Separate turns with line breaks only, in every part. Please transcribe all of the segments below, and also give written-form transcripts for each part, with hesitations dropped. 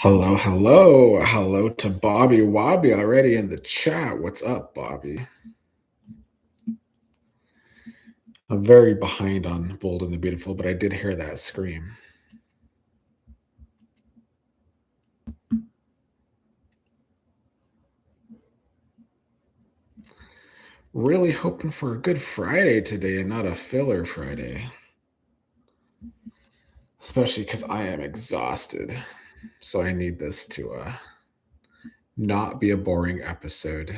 Hello, hello. Hello to Bobby Wobby already in the chat. What's up, Bobby? I'm very behind on Bold and the Beautiful, but I did hear that scream. Really hoping for a good Friday today and not a filler Friday. Especially because I am exhausted. So I need this to not be a boring episode.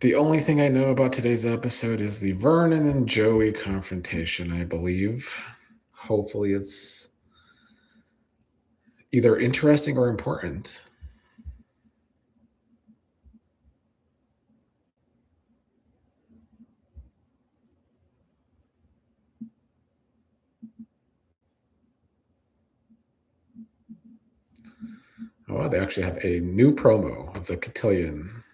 The only thing I know about today's episode is the Vernon and Joey confrontation, I believe. Hopefully, it's either interesting or important. Oh, they actually have a new promo of the Cotillion.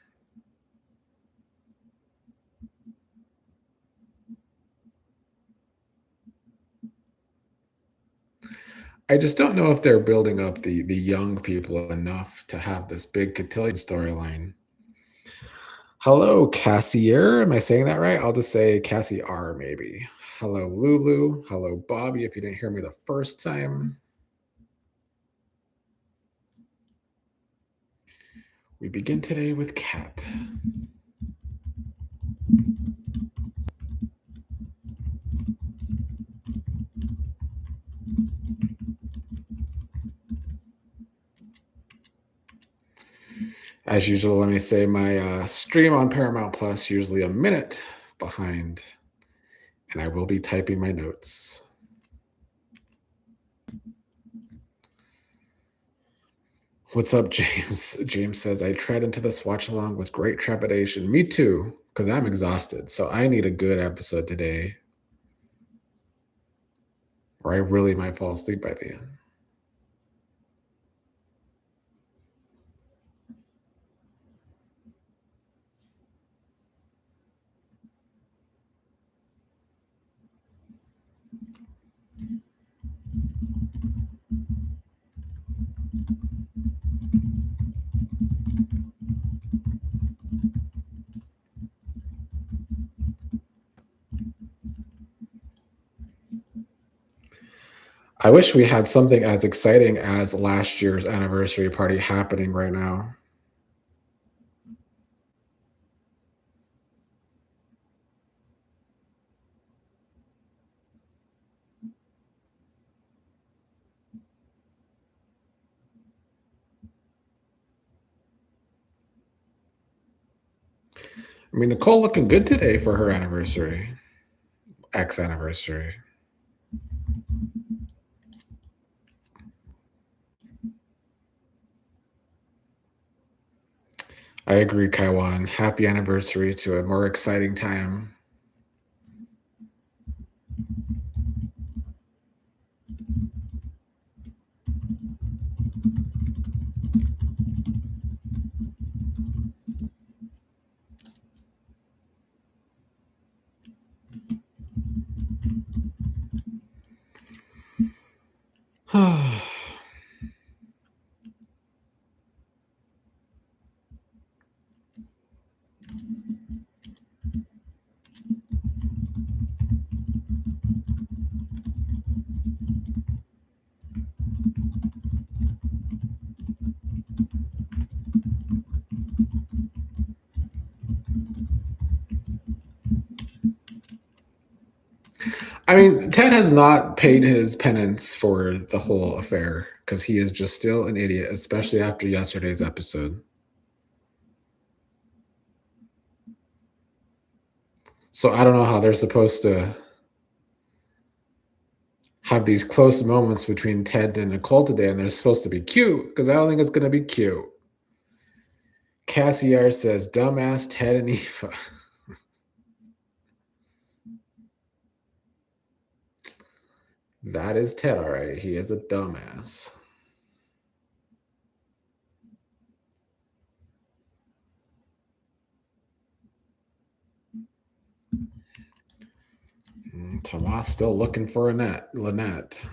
I just don't know if they're building up the young people enough to have this big Cotillion storyline. Hello, Cassier. Am I saying that right? I'll just say Cassie R, maybe. Hello, Lulu. Hello, Bobby, if you didn't hear me the first time. We begin today with Kat. As usual, let me say my stream on Paramount Plus usually a minute behind, and I will be typing my notes. What's up, James? James says, I tread into this watch along with great trepidation. Me too, because I'm exhausted. So I need a good episode today, or I really might fall asleep by the end. I wish we had something as exciting as last year's anniversary party happening right now. I mean, Nicole looking good today for her anniversary, ex anniversary. I agree, Kaiwan. Happy anniversary to a more exciting time. I mean, Ted has not paid his penance for the whole affair because he is just still an idiot, especially after yesterday's episode. So I don't know how they're supposed to have these close moments between Ted and Nicole today, and they're supposed to be cute because I don't think it's going to be cute. Cassier says, dumbass Ted and Eva. That is Ted, all right. He is a dumbass. Tomas still looking for Annette, Lynette.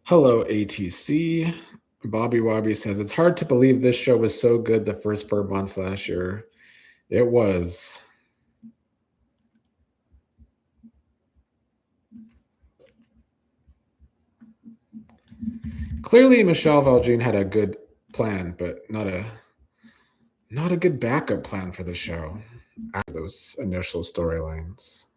Hello, ATC. Bobby Wobby says it's hard to believe this show was so good the first 4 months last year. It was. Clearly, Michelle Valjean had a good plan, but not a good backup plan for the show after those initial storylines.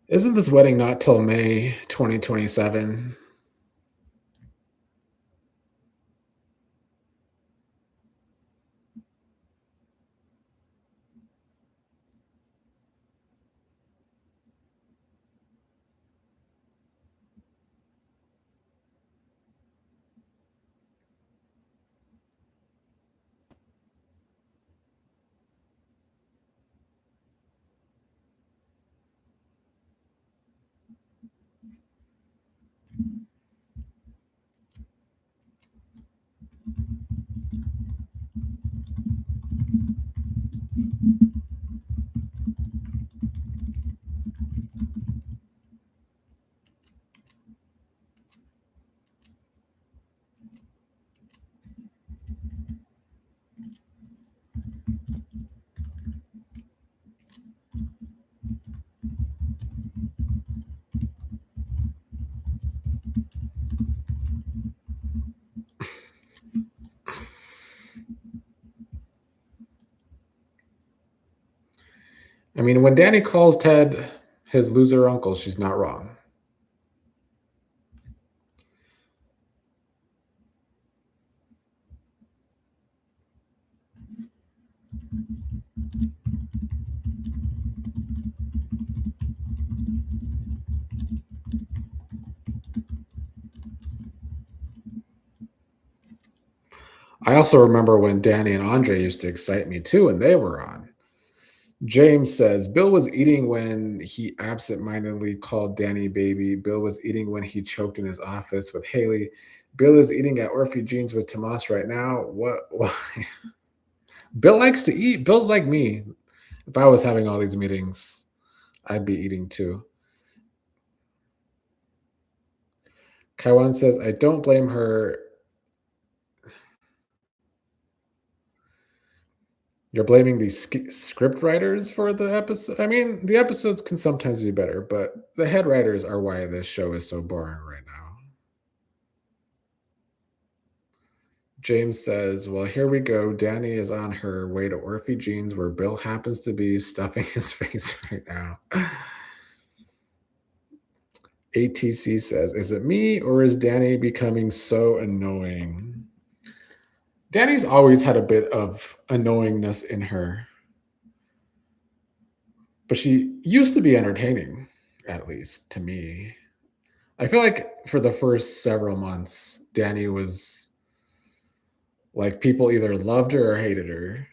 Isn't this wedding not till May 2027? I mean, when Danny calls Ted his loser uncle, she's not wrong. I also remember when Danny and Andre used to excite me too, and they were on. James says Bill was eating when he absentmindedly called Danny baby. Bill was eating when he choked in his office with Haley. Bill is eating at Orphy Jeans with Tomas right now. What? Why? Bill likes to eat. Bill's like me. If I was having all these meetings, I'd be eating too. Kaiwan says, I don't blame her. You're blaming the script writers for the episode. I mean, the episodes can sometimes be better, but the head writers are why this show is so boring right now. James says, well, here we go. Danny is on her way to Orphy Jeans, where Bill happens to be stuffing his face right now. ATC says, is it me or is Danny becoming so annoying? Danny's always had a bit of annoyingness in her, but she used to be entertaining, at least to me. I feel like for the first several months, Danny was like people either loved her or hated her.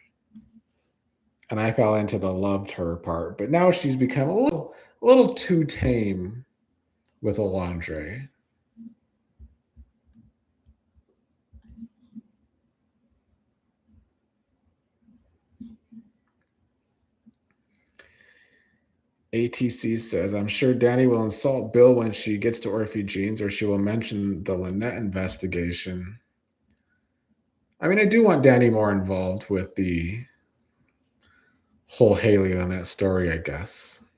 And I fell into the loved her part, but now she's become a little too tame with Alondre. ATC says, I'm sure Danny will insult Bill when she gets to Orphe Jeans, or she will mention the Lynette investigation. I mean, I do want Danny more involved with the whole Haley Lynette story, I guess.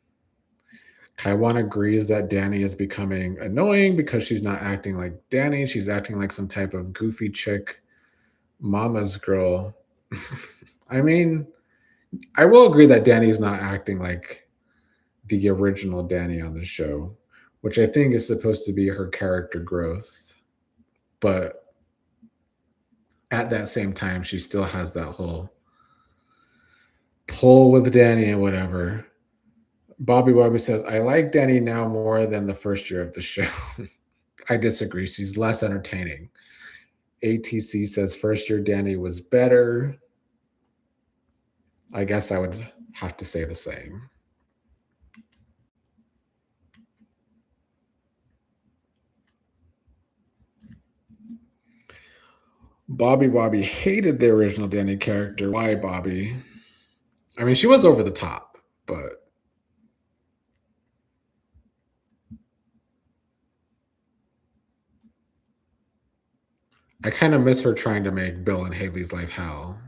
Kaiwan agrees that Danny is becoming annoying because she's not acting like Danny. She's acting like some type of goofy chick, mama's girl. I mean, I will agree that Danny's not acting like the original Danny on the show, which I think is supposed to be her character growth. But at that same time, she still has that whole pull with Danny and whatever. Bobby Bobby says, I like Danny now more than the first year of the show. I disagree. She's less entertaining. ATC says first year Danny was better. I guess I would have to say the same. Bobby Bobby hated the original Danny character. Why, Bobby? I mean, she was over the top, but I kind of miss her trying to make Bill and Haley's life hell.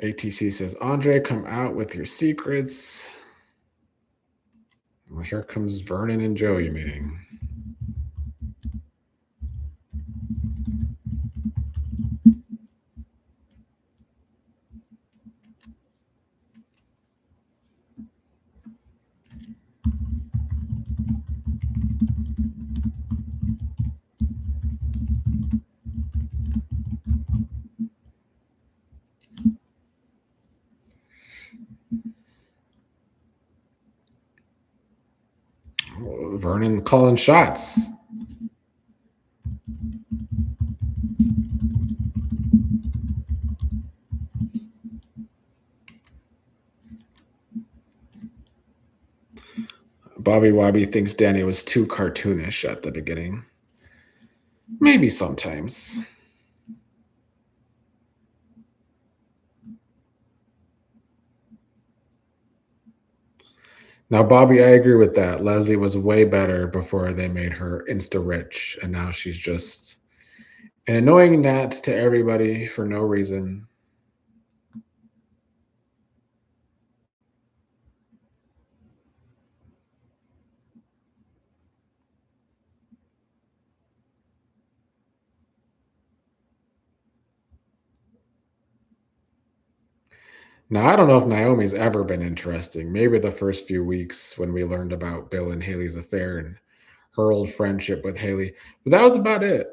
ATC says, Andre, come out with your secrets. Well, here comes Vernon and Joey meeting. Vernon calling shots. Bobby Wobby thinks Danny was too cartoonish at the beginning. Maybe sometimes. Now, Bobby, I agree with that. Leslie was way better before they made her insta rich, and now she's just an annoying gnat to everybody for no reason. Now, I don't know if Naomi's ever been interesting. Maybe the first few weeks when we learned about Bill and Haley's affair and her old friendship with Haley, but that was about it.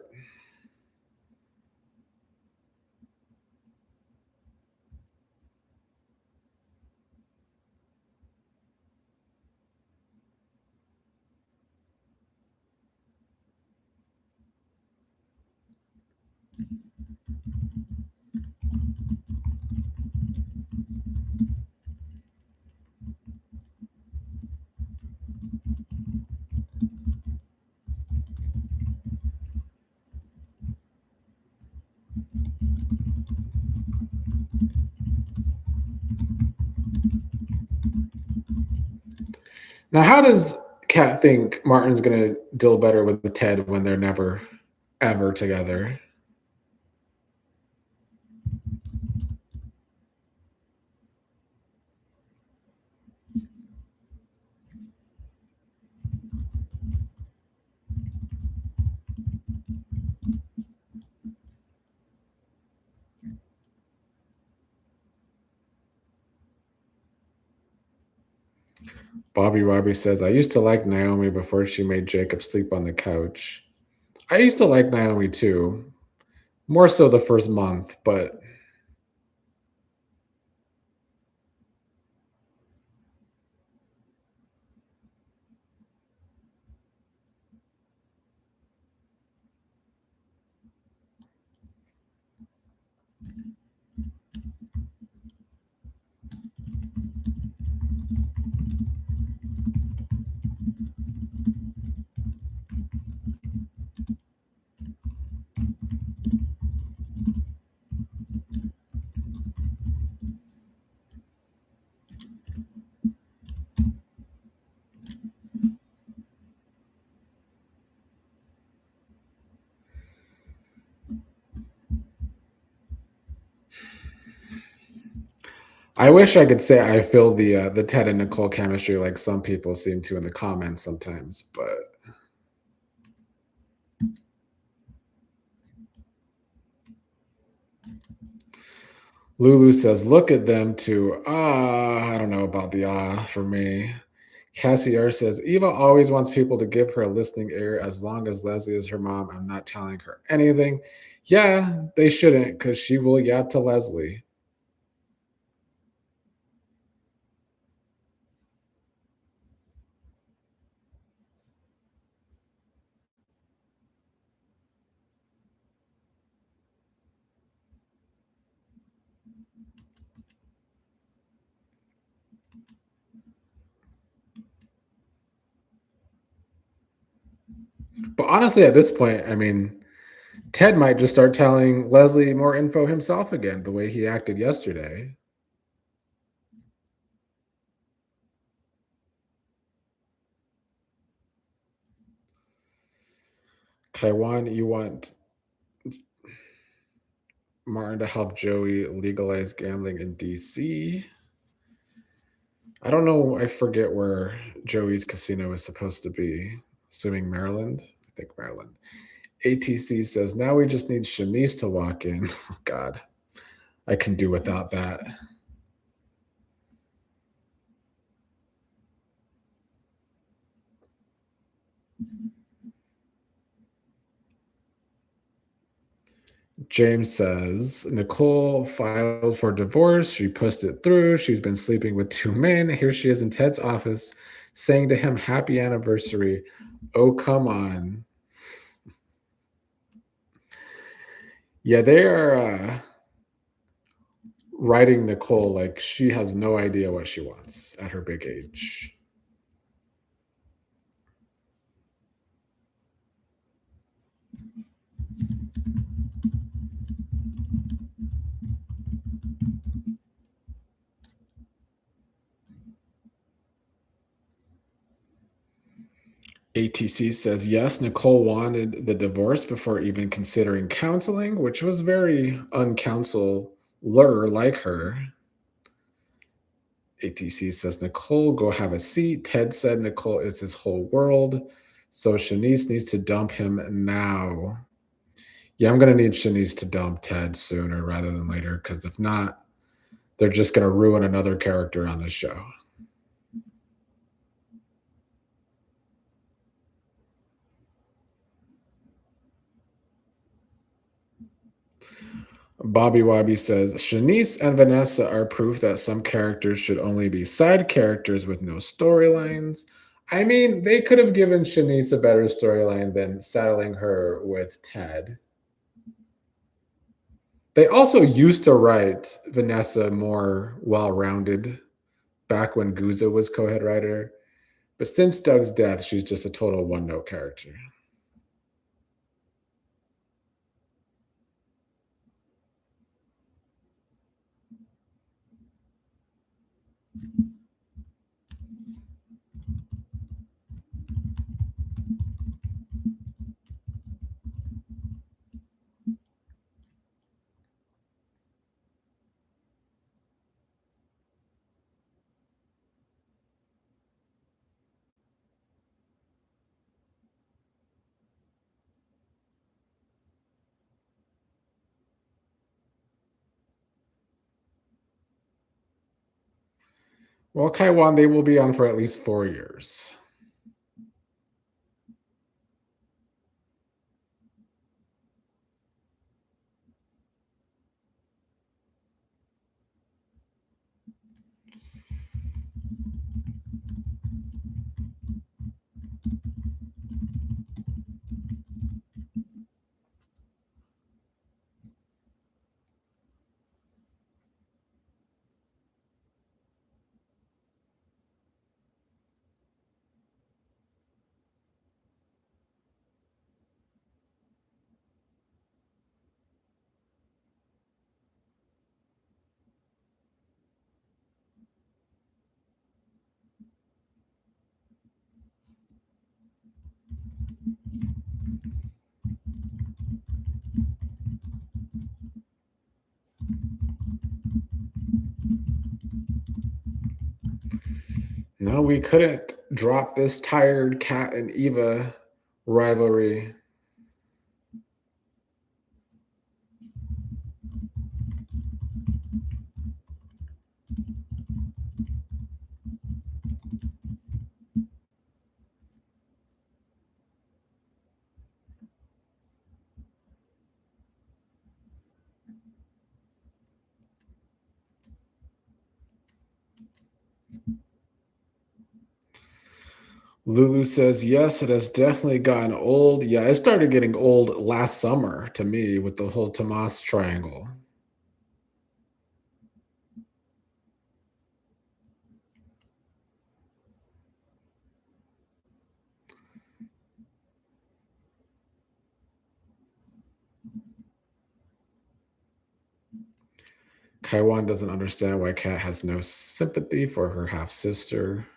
Now, how does Kat think Martin's going to deal better with Ted when they're never, ever together? Bobby Robbie says, I used to like Naomi before she made Jacob sleep on the couch. I used to like Naomi too, more so the first month, but I wish I could say I feel the Ted and Nicole chemistry like some people seem to in the comments sometimes, but Lulu says, "Look at them two." I don't know about the for me. Cassie R says, "Eva always wants people to give her a listening ear as long as Leslie is her mom. I'm not telling her anything." Yeah, they shouldn't because she will yap to Leslie. But honestly, at this point, I mean, Ted might just start telling Leslie more info himself again, the way he acted yesterday. Kaiwan, you want Martin to help Joey legalize gambling in DC. I don't know. I forget where Joey's casino is supposed to be. Assuming Maryland. I think Maryland. ATC says now we just need Shanice to walk in. Oh, God, I can do without that. James says Nicole filed for divorce. She pushed it through. She's been sleeping with two men. Here she is in Ted's office saying to him, "Happy anniversary." Oh, come on. Yeah, they are writing Nicole like she has no idea what she wants at her big age. ATC says yes, Nicole wanted the divorce before even considering counseling, which was very uncounselor like her. ATC says, Nicole, go have a seat. Ted said Nicole is his whole world. So Shanice needs to dump him now. Yeah, I'm going to need Shanice to dump Ted sooner rather than later because if not, they're just going to ruin another character on the show. Bobby Wobby says Shanice and Vanessa are proof that some characters should only be side characters with no storylines. I mean, they could have given Shanice a better storyline than saddling her with Ted. They also used to write Vanessa more well rounded back when Guza was co head writer. But since Doug's death, she's just a total one note character. Well, Kaiwan, they will be on for at least 4 years. No, we couldn't drop this tired Cat and Eva rivalry. Lulu says, yes, it has definitely gotten old. Yeah, it started getting old last summer to me with the whole Tomas triangle. Kaiwan doesn't understand why Kat has no sympathy for her half sister.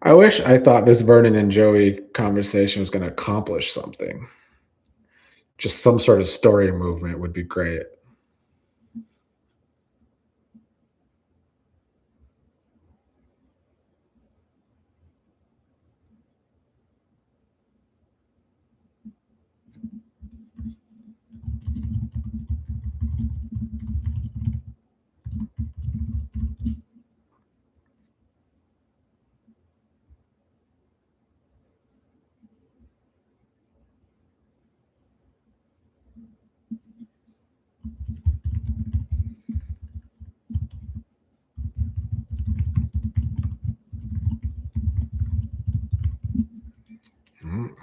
I wish I thought this Vernon and Joey conversation was going to accomplish something. Just some sort of story movement would be great.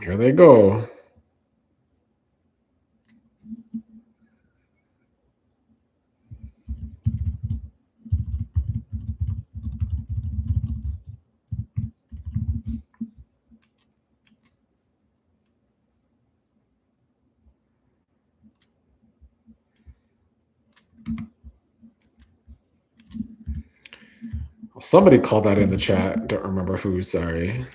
Here they go. Somebody called that in the chat. Don't remember who. Sorry.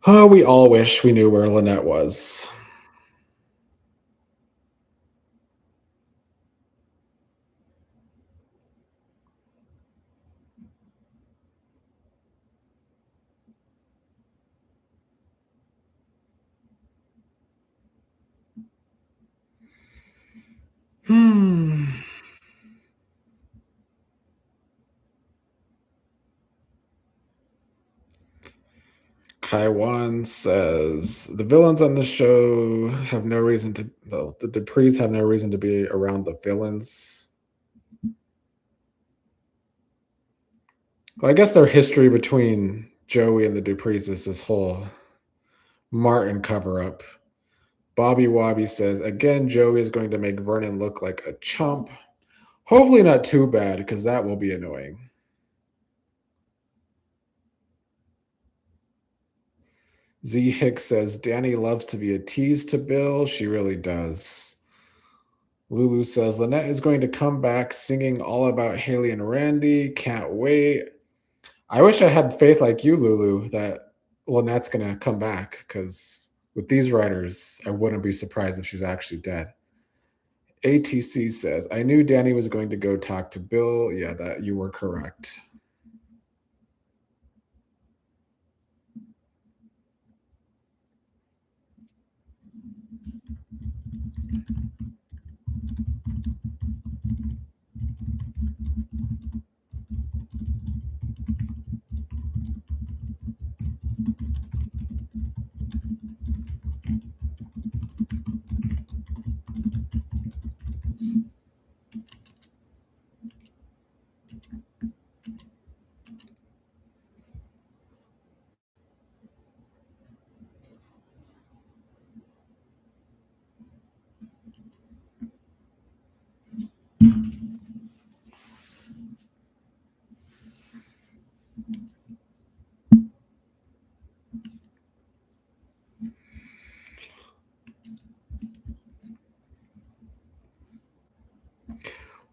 Oh, we all wish we knew where Lynette was. Hmm. Kaiwan says the villains on the show have no reason to. Well, the Duprees have no reason to be around the villains. Well, I guess their history between Joey and the Duprees is this whole Martin cover up. Bobby Wobby says again, Joey is going to make Vernon look like a chump. Hopefully not too bad, because that will be annoying. Z Hicks says Danny loves to be a tease to Bill. She really does. Lulu says Lynette is going to come back singing all about Haley and Randy. Can't wait. I wish I had faith like you, Lulu, that Lynette's going to come back, because with these writers, I wouldn't be surprised if she's actually dead. ATC says, I knew Danny was going to go talk to Bill. Yeah, that you were correct.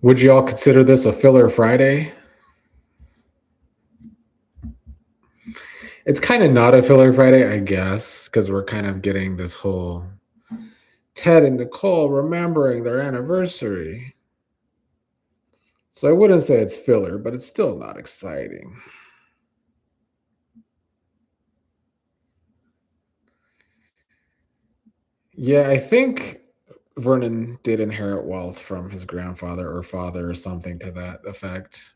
Would you all consider this a filler Friday? It's kind of not a filler Friday, I guess, because we're kind of getting this whole Ted and Nicole remembering their anniversary. So I wouldn't say it's filler, but it's still not exciting. Yeah, I think Vernon did inherit wealth from his grandfather or father or something to that effect.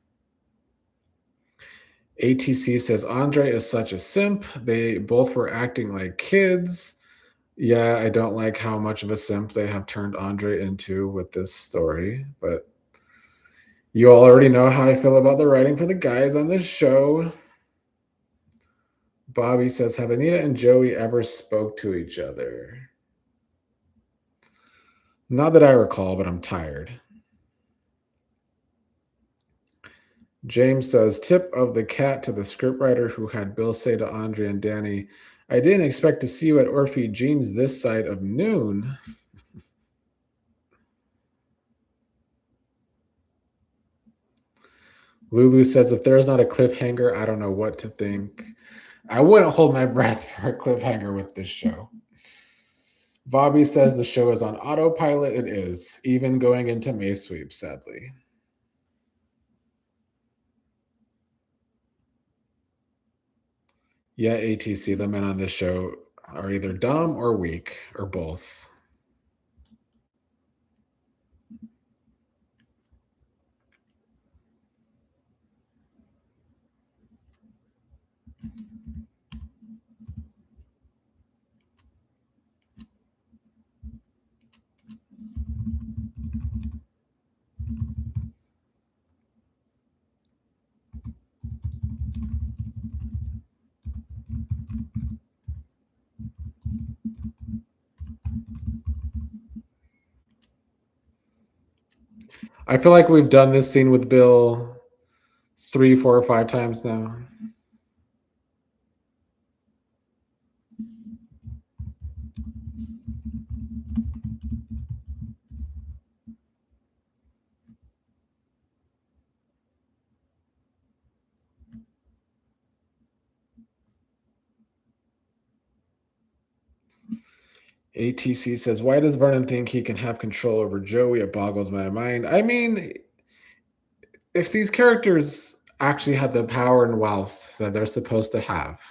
ATC says Andre is such a simp. They both were acting like kids. Yeah, I don't like how much of a simp they have turned Andre into with this story, but you all already know how I feel about the writing for the guys on this show. Bobby says, have Anita and Joey ever spoke to each other? Not that I recall, but I'm tired. James says, tip of the cat to the scriptwriter who had Bill say to Andre and Danny, I didn't expect to see you at Orphe Jeans this side of noon. Lulu says, if there's not a cliffhanger, I don't know what to think. I wouldn't hold my breath for a cliffhanger with this show. Bobby says the show is on autopilot. It is, even going into May sweep, sadly. Yeah, ATC, the men on this show are either dumb or weak or both. I feel like we've done this scene with Bill 3, 4, or 5 times now. ATC says, why does Vernon think he can have control over Joey? It boggles my mind. I mean, if these characters actually had the power and wealth that they're supposed to have,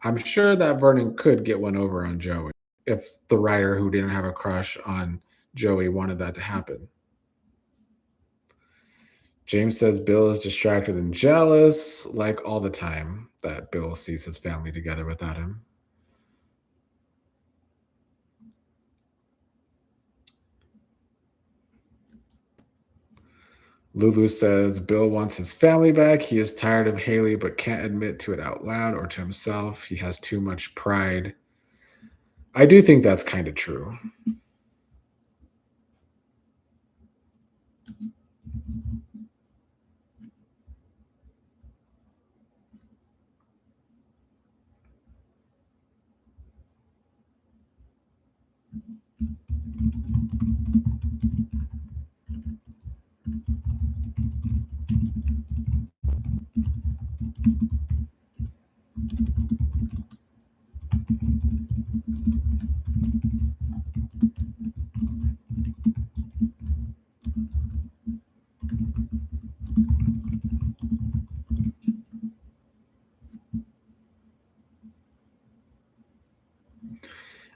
I'm sure that Vernon could get one over on Joey if the writer who didn't have a crush on Joey wanted that to happen. James says Bill is distracted and jealous, like all the time that Bill sees his family together without him. Lulu says Bill wants his family back. He is tired of Haley, but can't admit to it out loud or to himself. He has too much pride. I do think that's kind of true.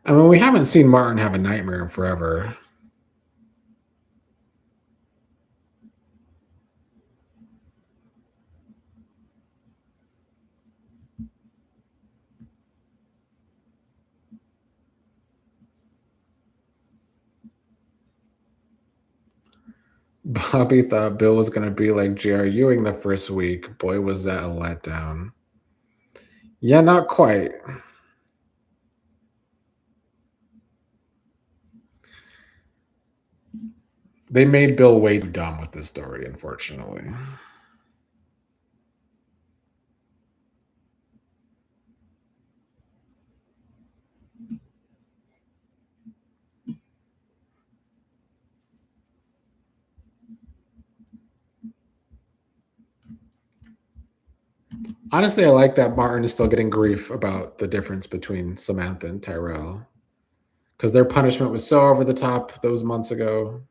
I mean, we haven't seen Martin have a nightmare in forever. Bobby thought Bill was gonna be like J.R. Ewing the first week. Boy, was that a letdown. Yeah, not quite. They made Bill way too dumb with this story, unfortunately. Honestly, I like that Martin is still getting grief about the difference between Samantha and Tyrell because their punishment was so over the top those months ago.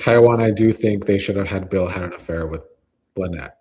Kaiwan, I do think they should have had Bill had an affair with Lynette.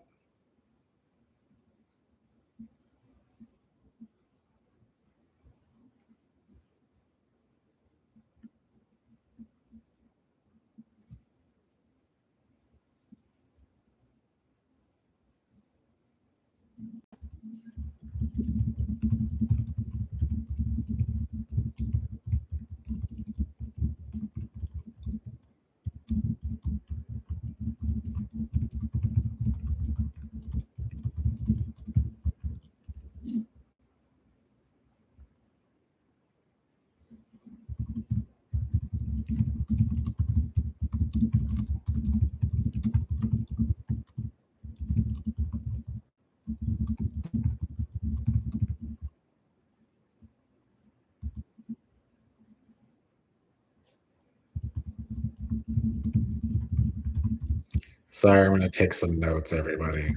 Sorry, I'm gonna take some notes, everybody.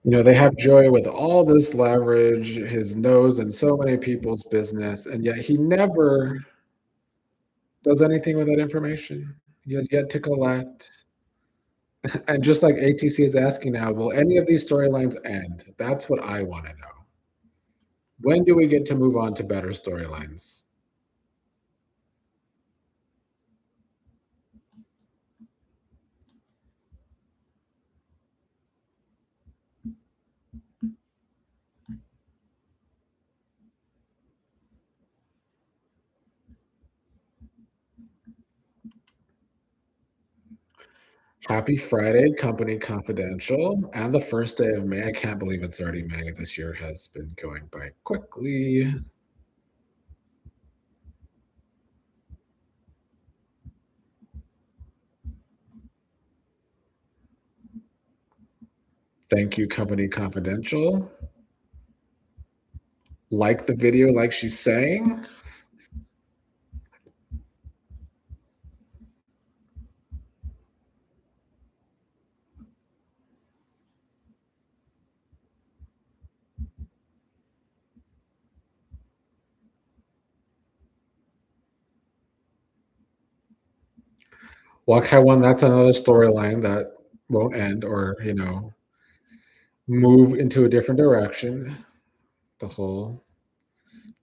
You know, they have Joey with all this leverage, his nose in so many people's business, and yet he never does anything with that information. He has yet to collect. And just like ATC is asking now, will any of these storylines end? That's what I wanna know. When do we get to move on to better storylines? Happy Friday, Company Confidential, and the first day of May. I can't believe it's already May. This year has been going by quickly. Thank you, Company Confidential. Like the video like she's saying. Wakai one, that's another storyline that won't end or, move into a different direction. The whole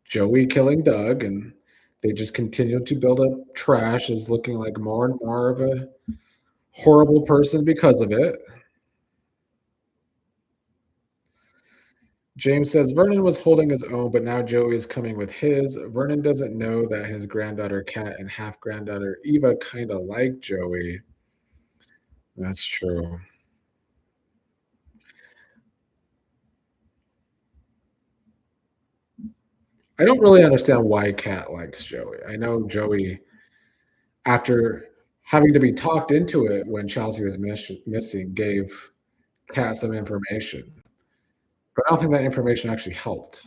Joey killing Doug, and they just continue to build up Trash as looking like more and more of a horrible person because of it. James says Vernon was holding his own, but now Joey is coming with his. Vernon doesn't know that his granddaughter Kat and half granddaughter Eva kind of like Joey. That's true. I don't really understand why Kat likes Joey. I know Joey, after having to be talked into it when Chelsea was missing, gave Kat some information, but I don't think that information actually helped.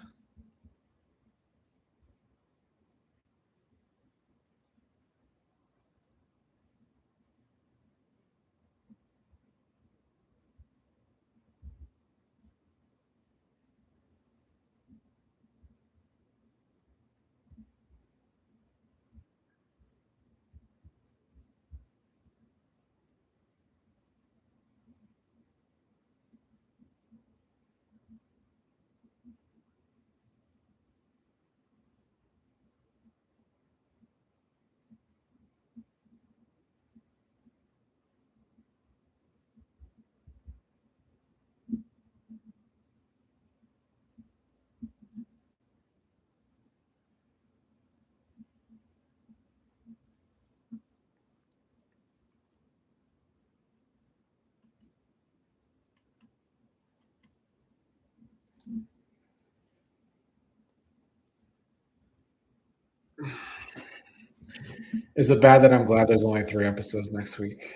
'Is it bad that I'm glad there's only 3 episodes next week?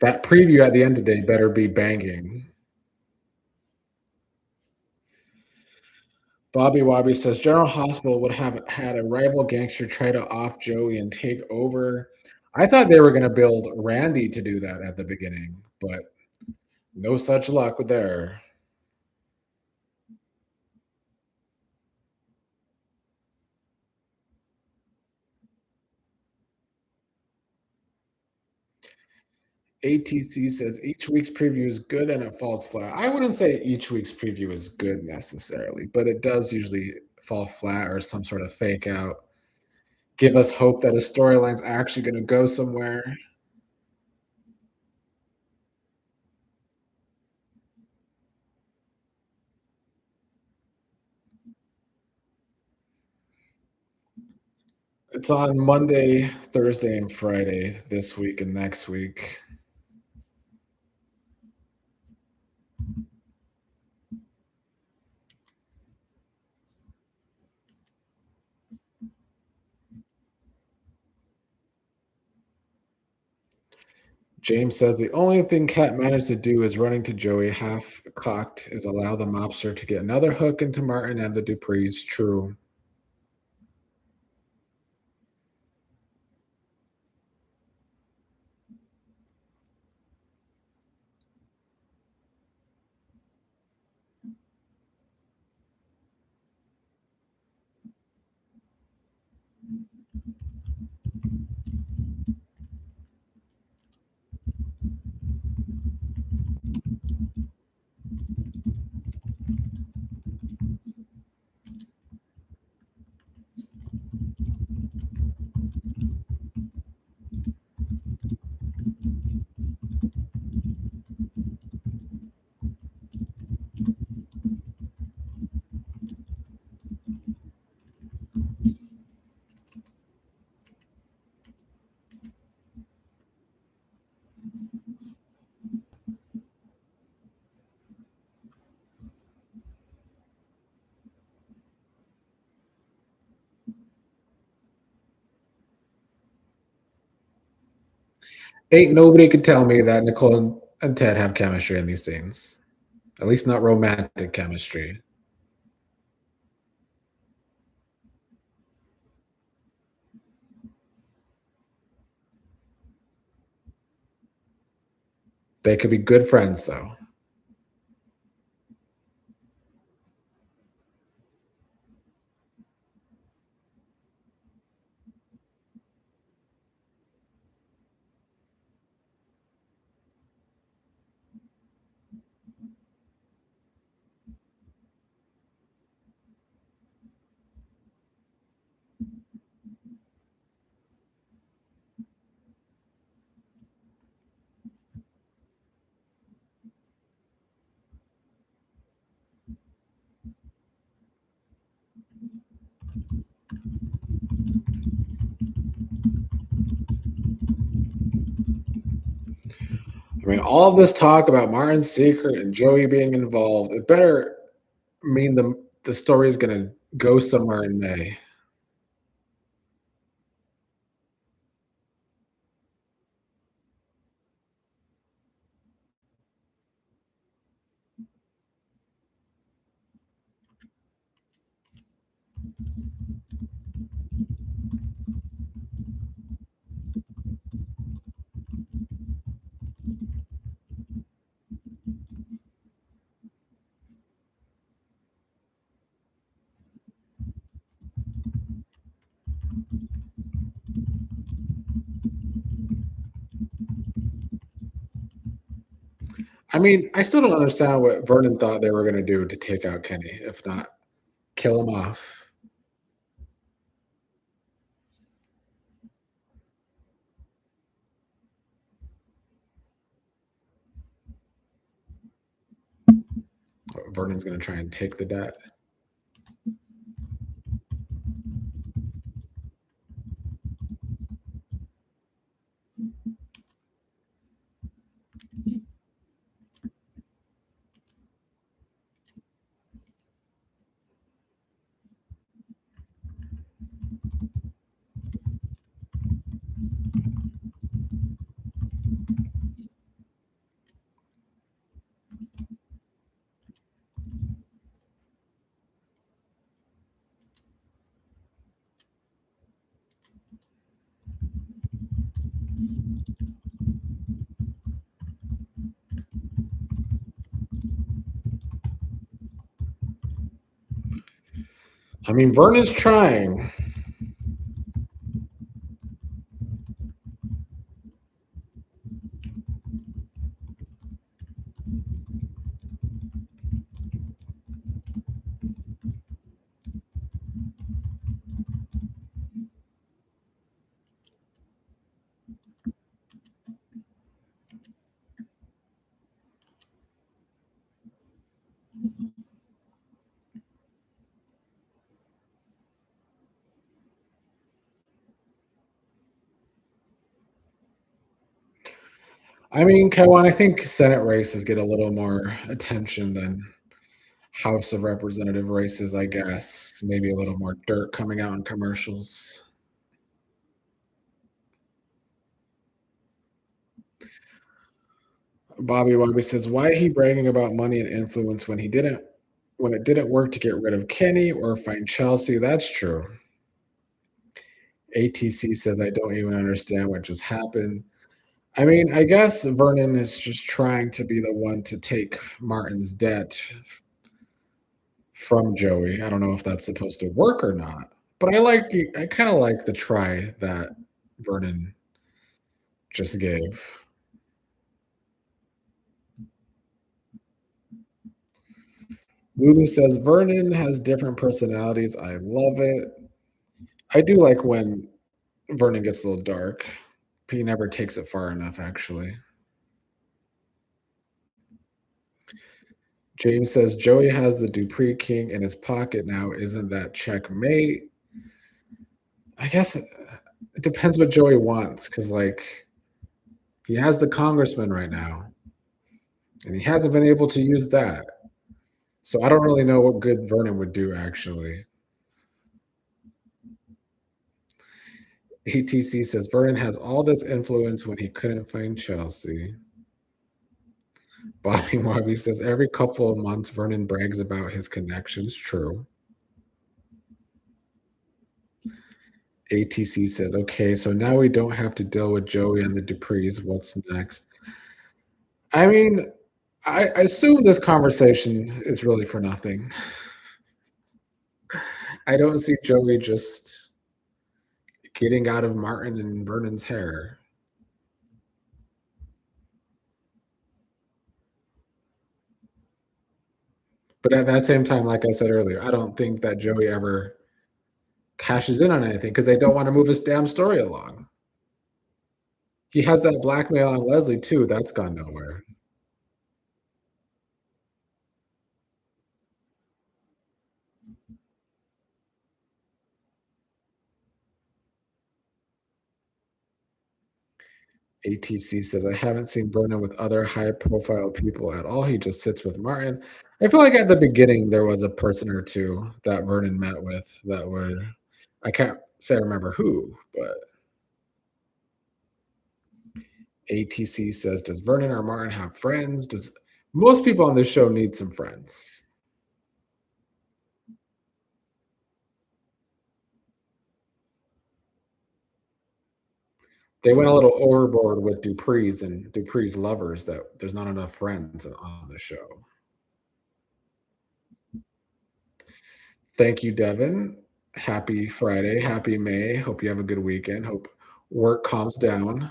That preview at the end today better be banging. Bobby Wobby says General Hospital would have had a rival gangster try to off Joey and take over. I thought they were gonna build Randy to do that at the beginning, but no such luck with there. ATC says each week's preview is good and it falls flat. I wouldn't say each week's preview is good necessarily, but it does usually fall flat or some sort of fake out. Give us hope that a storyline's actually gonna go somewhere. It's on Monday, Thursday, and Friday this week and next week. James says the only thing Kat managed to do is running to Joey half cocked is allow the mobster to get another hook into Martin and the Duprees. True. Ain't nobody could tell me that Nicole and Ted have chemistry in these scenes. At least not romantic chemistry. They could be good friends, though. I mean, all of this talk about Martin's secret and Joey being involved, it better mean the story is gonna go somewhere in May. I mean, I still don't understand what Vernon thought they were gonna do to take out Kenny, if not kill him off. Vernon's gonna try and take the debt. I mean, Vernon's trying. I mean, Kaiwan, I think Senate races get a little more attention than House of Representative races, I guess. Maybe a little more dirt coming out in commercials. Bobby says, "Why he bragging about money and influence when it didn't work to get rid of Kenny or find Chelsea?" That's true. ATC says, "I don't even understand what just happened." I mean, I guess Vernon is just trying to be the one to take Martin's debt from Joey. I don't know if that's supposed to work or not, but I kind of like the try that Vernon just gave. Lulu says Vernon has different personalities. I love it. I do like when Vernon gets a little dark. He never takes it far enough, actually. James says Joey has the Dupree King in his pocket now. Isn't that checkmate? I guess it depends what Joey wants, because like he has the congressman right now, and he hasn't been able to use that. So I don't really know what good Vernon would do. Actually, ATC says Vernon has all this influence when he couldn't find Chelsea. Bobby Wobby says every couple of months Vernon brags about his connections. True. ATC says, okay, so now we don't have to deal with Joey and the Duprees. What's next? I mean, I assume this conversation is really for nothing. I don't see Joey just getting out of Martin and Vernon's hair. But at that same time, like I said earlier, I don't think that Joey ever cashes in on anything because they don't want to move his damn story along. He has that blackmail on Leslie too. That's gone nowhere. ATC says, I haven't seen Vernon with other high profile people at all. He just sits with Martin. I feel like at the beginning there was a person or two that Vernon met with that were, I can't say I remember who, but ATC says, does Vernon or Martin have friends? Does most people on this show need some friends? They went a little overboard with Dupree's and Dupree's lovers that there's not enough friends on the show. Thank you, Devin. Happy Friday. Happy May. Hope you have a good weekend. Hope work calms down.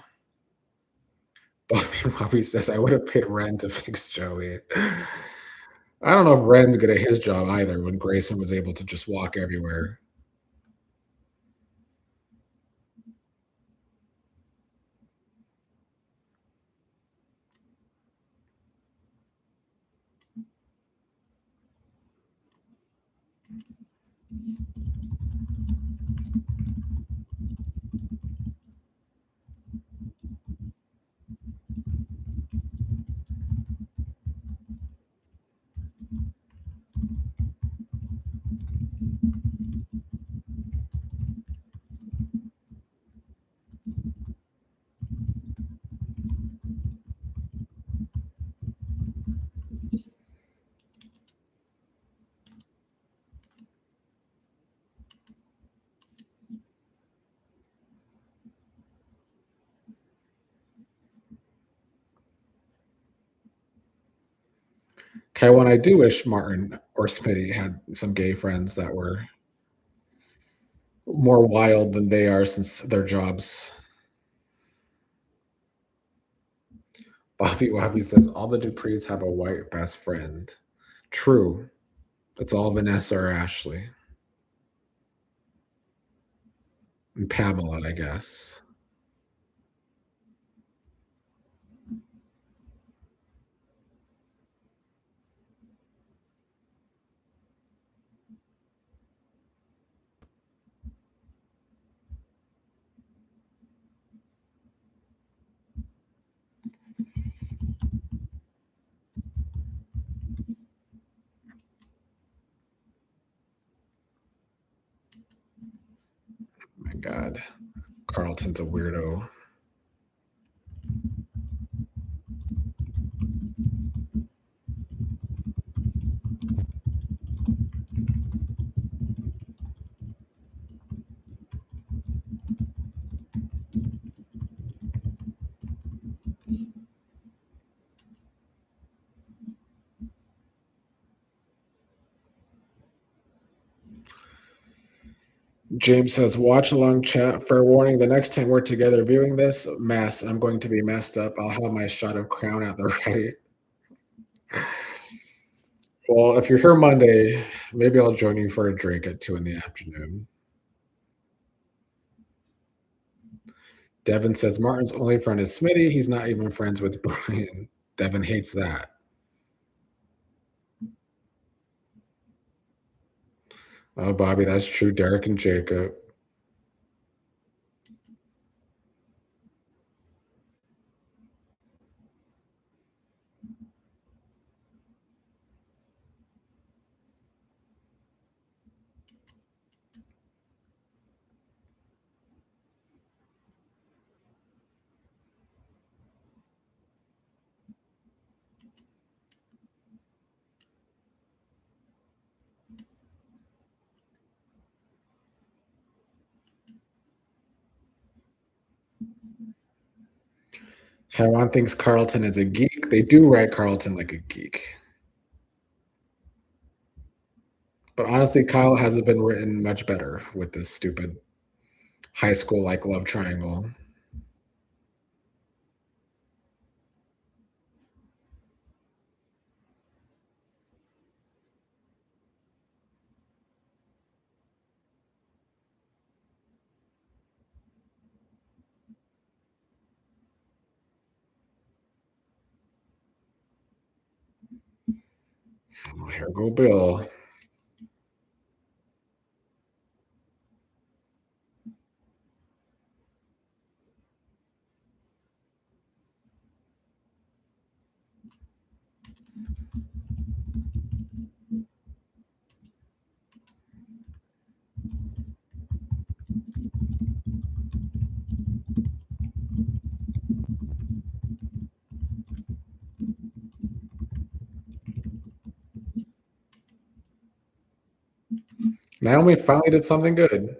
Bobby says, I would have paid Ren to fix Joey. I don't know if Ren's good at his job either when Grayson was able to just walk everywhere. Okay, when I do wish Martin or Smitty had some gay friends that were more wild than they are since their jobs. Bobby Wobby says all the Duprees have a white best friend. True. It's all Vanessa or Ashley. And Pamela, I guess. My God. Carlton's a weirdo. James says, watch along chat. Fair warning, the next time we're together viewing this mess, I'm going to be messed up. I'll have my shot of crown at the ready. Well, if you're here Monday, maybe I'll join you for a drink at 2 in the afternoon. Devin says, Martin's only friend is Smitty. He's not even friends with Brian. Devin hates that. Oh, Bobby, that's true. Derek and Jacob. Taiwan thinks Carlton is a geek. They do write Carlton like a geek. But honestly, Kyle hasn't been written much better with this stupid high school like love triangle. Oh, here go Bill. Naomi finally did something good.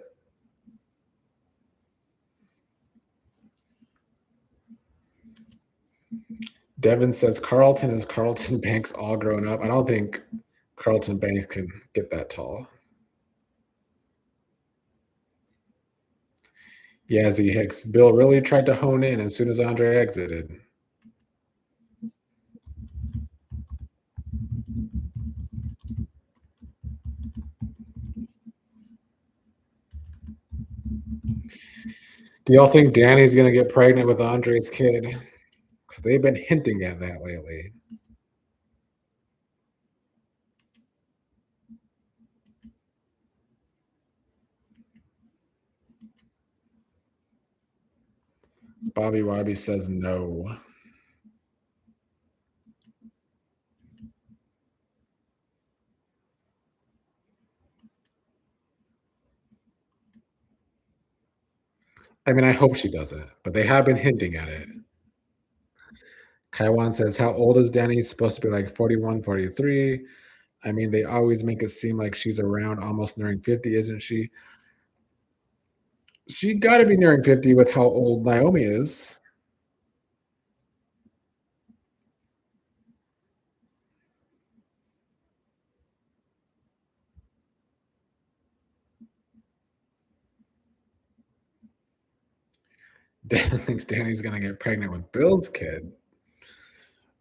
Devin says Carlton is Carlton Banks all grown up. I don't think Carlton Banks can get that tall. Yazzie Hicks. Bill really tried to hone in as soon as Andre exited. Do y'all think Danny's gonna get pregnant with Andre's kid? Because they've been hinting at that lately. Bobby Wobby says no. I mean, I hope she doesn't, but they have been hinting at it. Kaiwan says, how old is Danny? Supposed to be like 41, 43. I mean, they always make it seem like she's around almost nearing 50, isn't she? She got to be nearing 50 with how old Naomi is. Dan thinks Danny's going to get pregnant with Bill's kid.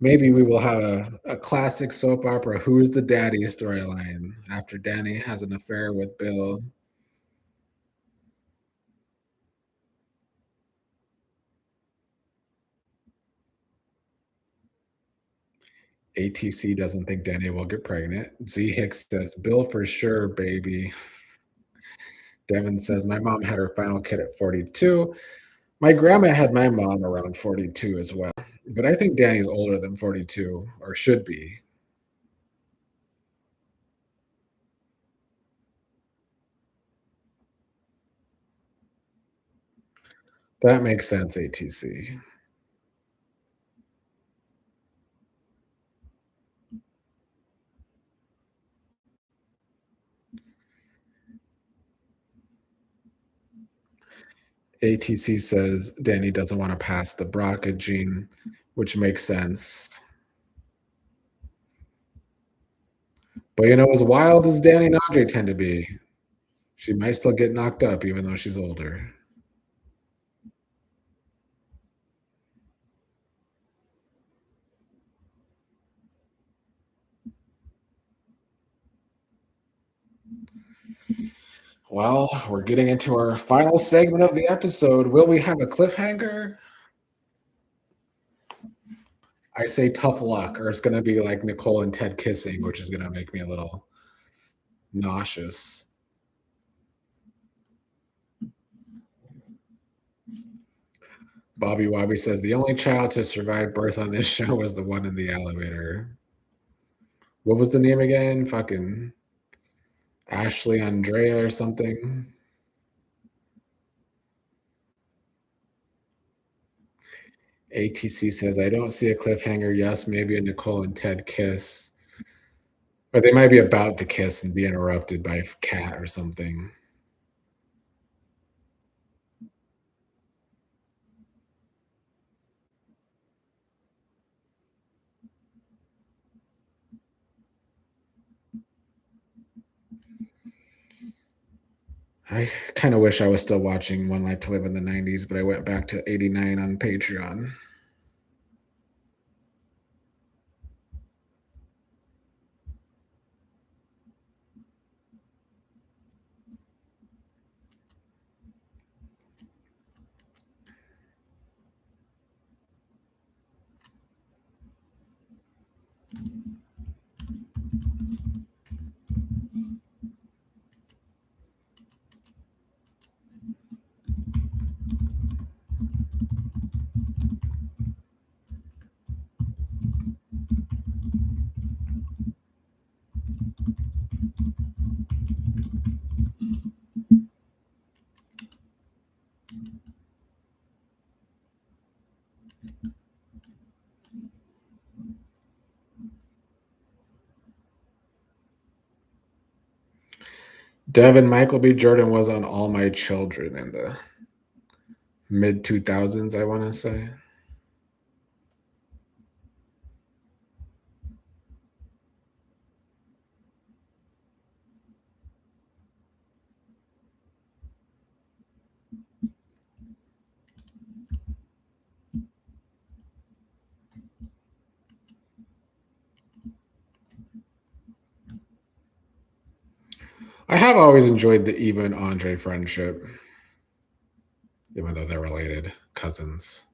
Maybe we will have a classic soap opera Who's the Daddy storyline after Danny has an affair with Bill. ATC doesn't think Danny will get pregnant. Z Hicks says, Bill for sure, baby. Devin says, my mom had her final kid at 42. My grandma had my mom around 42 as well. But I think Danny's older than 42, or should be. That makes sense, ATC. ATC says Danny doesn't want to pass the BRCA gene, which makes sense. But you know, as wild as Danny and Andre tend to be, she might still get knocked up even though she's older. Well, we're getting into our final segment of the episode. Will we have a cliffhanger? I say tough luck, or it's going to be like Nicole and Ted kissing, which is going to make me a little nauseous. Bobby Wobby says the only child to survive birth on this show was the one in the elevator. What was the name again? Fucking Ashley Andrea or something. ATC says, I don't see a cliffhanger. Yes, maybe a Nicole and Ted kiss. Or they might be about to kiss and be interrupted by a cat or something. I kind of wish I was still watching One Life to Live in the 90s, but I went back to 89 on Patreon. Devin Michael B. Jordan was on All My Children in the mid 2000s, I want to say. I have always enjoyed the Eva and Andre friendship, even though they're related cousins.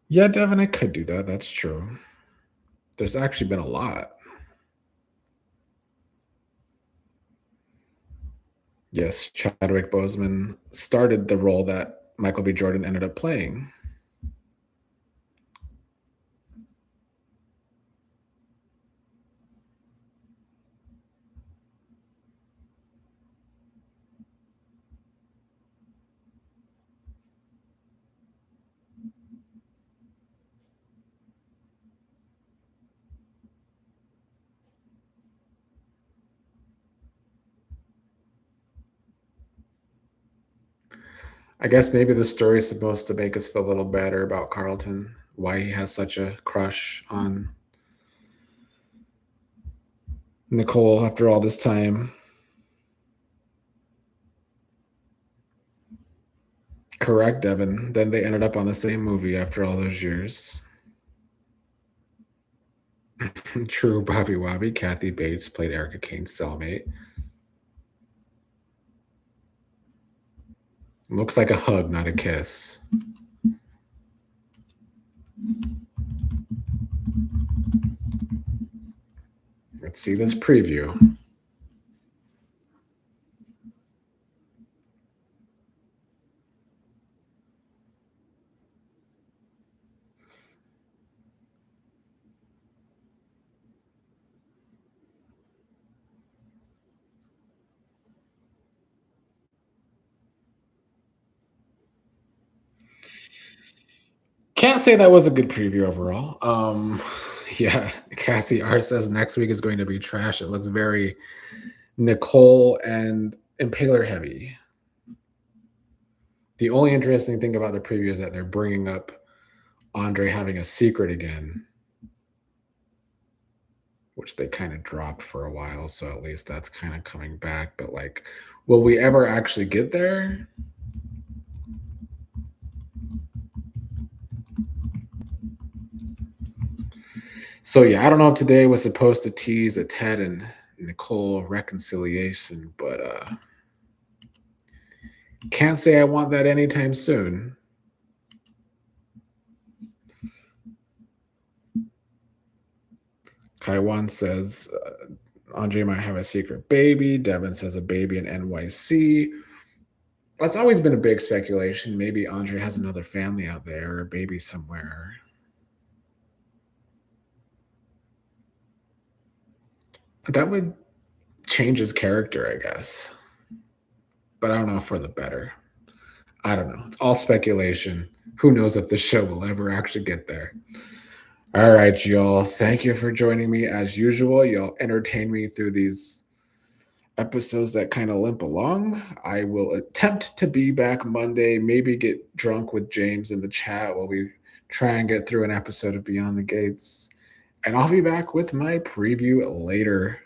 Yeah, Devin, I could do that. That's true. There's actually been a lot. Yes, Chadwick Boseman started the role that Michael B. Jordan ended up playing. I guess maybe the story is supposed to make us feel a little better about Carlton, why he has such a crush on Nicole after all this time. Correct, Devin. Then they ended up on the same movie after all those years. True, Bobby Wobby. Kathy Bates played Erica Kane's cellmate. Looks like a hug, not a kiss. Let's see this preview. Can't say that was a good preview overall. Yeah, Cassie R says next week is going to be trash. It looks very Nicole and Impaler heavy. The only interesting thing about the preview is that they're bringing up Andre having a secret again, which they kind of dropped for a while. So at least that's kind of coming back. But like, will we ever actually get there? So yeah, I don't know if today was supposed to tease a Ted and Nicole reconciliation, but can't say I want that anytime soon. Kaiwan says Andre might have a secret baby. Devin says a baby in NYC. That's always been a big speculation. Maybe Andre has another family out there or a baby somewhere. That would change his character, I guess. But I don't know for the better. I don't know. It's all speculation. Who knows if the show will ever actually get there? All right, y'all. Thank you for joining me as usual. Y'all entertain me through these episodes that kind of limp along. I will attempt to be back Monday, maybe get drunk with James in the chat while we try and get through an episode of Beyond the Gates. And I'll be back with my preview later.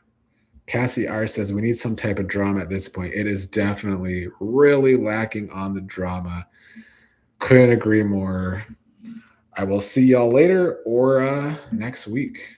Cassie R says we need some type of drama at this point. It is definitely really lacking on the drama. Couldn't agree more. I will see y'all later or next week.